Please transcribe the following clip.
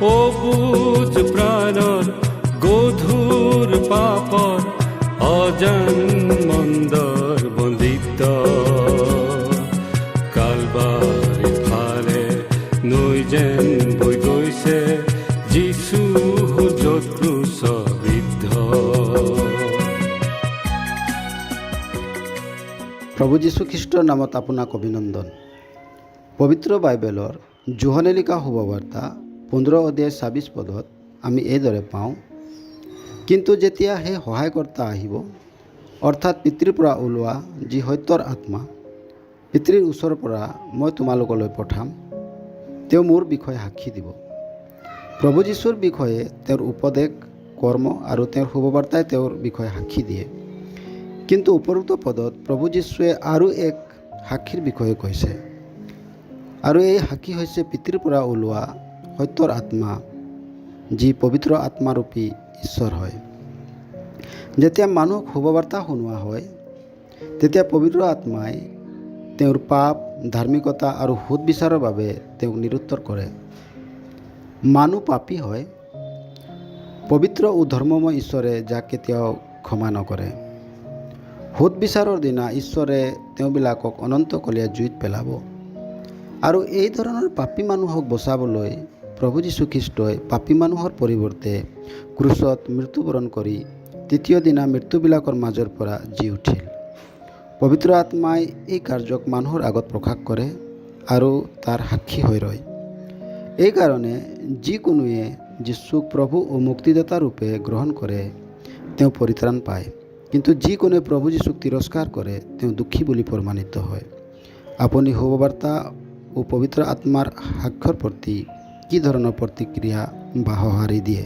অবুজ প্ৰাণৰ গধুৰ পাপৰ অজান মন্দৰ বন্দিত কালবাৰী ফালে নৈ যেন বৈ গৈছে যীশু য'ত ক্ৰুশবিদ্ধ। প্ৰভু যীশুখ্ৰীষ্টৰ নামত আপোনাক অভিনন্দন। পবিত্ৰ বাইবেলৰ যোহনে লিখা শুভবাৰ্তা 15 অধ্যায় 26 পদত আমি এইদৰে পাওঁ, কিন্তু যেতিয়া সেই সহায়কৰ্তা আহিব, অৰ্থাৎ পিতৃৰ পৰা ওলোৱা যি সত্যৰ আত্মা, পিতৃৰ ওচৰৰ পৰা মই তোমালোকলৈ পঠাম, তেওঁ মোৰ বিষয়ে সাক্ষী দিব। প্ৰভু যীশুৰ বিষয়ে তেওঁৰ উপদেশ, কৰ্ম আৰু তেওঁৰ শুভবাৰ্তাই তেওঁৰ বিষয়ে সাক্ষী দিয়ে। কিন্তু উপৰোক্ত পদত প্ৰভু যীশুৱে আৰু এক সাক্ষীৰ বিষয়ে কৈছে, আৰু এই সাক্ষী হৈছে পিতৃৰ পৰা ওলোৱা সত্যৰ আত্মা, যি পবিত্ৰ আত্মাৰূপী ঈশ্বৰ হয়। যেতিয়া মানুহক শুভবাৰ্তা শুনোৱা হয়, তেতিয়া পবিত্ৰ আত্মাই তেওঁৰ পাপ, ধাৰ্মিকতা আৰু সুদবিচাৰৰ বাবে তেওঁক নিৰুত্তৰ কৰে। মানুহ পাপী হয়, পবিত্ৰ ও ধৰ্মময় ঈশ্বৰে যাক কেতিয়াও ক্ষমা নকৰে। সুদবিচাৰৰ দিনা ঈশ্বৰে তেওঁবিলাকক অনন্তকলীয়া জুইত পেলাব। আৰু এই ধৰণৰ পাপী মানুহক বচাবলৈ প্ৰভু যীশুখ্ৰীষ্টই পাপী মানুহৰ পৰিৱৰ্তে ক্ৰুচত মৃত্যুবৰণ কৰি তৃতীয় দিনা মৃত্যুবিলাকৰ মাজৰ পৰা জি উঠিল। পবিত্ৰ আত্মাই এই কাৰ্যক মানুহৰ আগত প্ৰকাশ কৰে আৰু তাৰ সাক্ষী হৈ ৰয়। এইকাৰণে যিকোনোৱে যীশুক প্ৰভু ও মুক্তিদাতা ৰূপে গ্ৰহণ কৰে, তেওঁ পৰিত্ৰাণ পায়। কিন্তু যিকোনোৱে প্ৰভু যীশুক তিৰস্কাৰ কৰে, তেওঁ দুখী বুলি প্ৰমাণিত হয়। আপুনি শুভবাৰ্তা ও পবিত্ৰ আত্মাৰ সাক্ষৰ প্ৰতি কি ধৰণৰ প্ৰতিক্ৰিয়া বা সঁহাৰি দিয়ে?